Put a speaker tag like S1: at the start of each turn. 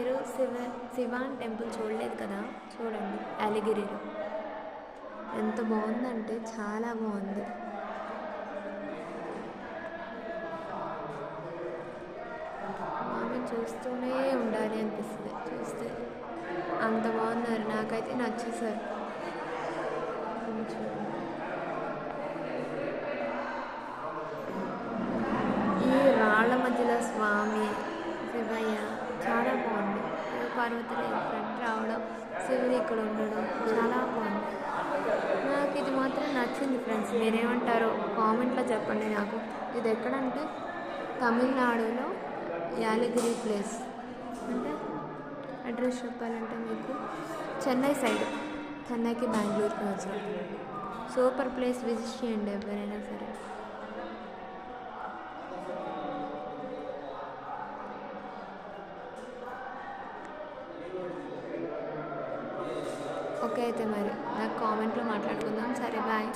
S1: మీరు శివాన్ టెంపుల్ చూడలేదు కదా, చూడండి యాలగిరిలో. ఎంత బాగుందంటే చాలా బాగుంది. ఆమె చూస్తూనే ఉండాలి అనిపిస్తుంది చూస్తే. అంత బాగున్నారు, నాకైతే నచ్చేసారు. ఈ రాళ్ళ మధ్యలో స్వామి శివయ్య చాలా బాగుంది. పార్వతీదేవి ఫ్రెండ్ రావడం, శివుడు ఇక్కడ ఉండడం చాలా బాగుంది. నాకు ఇది మాత్రం నచ్చింది ఫ్రెండ్స్. మీరేమంటారో కామెంట్లో చెప్పండి నాకు. ఇది ఎక్కడంటే తమిళనాడులో యాలగిరి ప్లేస్. అంటే అడ్రస్ చెప్పాలంటే మీకు చెన్నై సైడ్, చెన్నైకి బెంగళూరుకి వచ్చాం. సూపర్ ప్లేస్, విజిట్ చేయండి ఎవరైనా సరే. ఓకే అయితే మరి నాకు కామెంట్లో మాట్లాడుకుందాం. సరే బాయ్.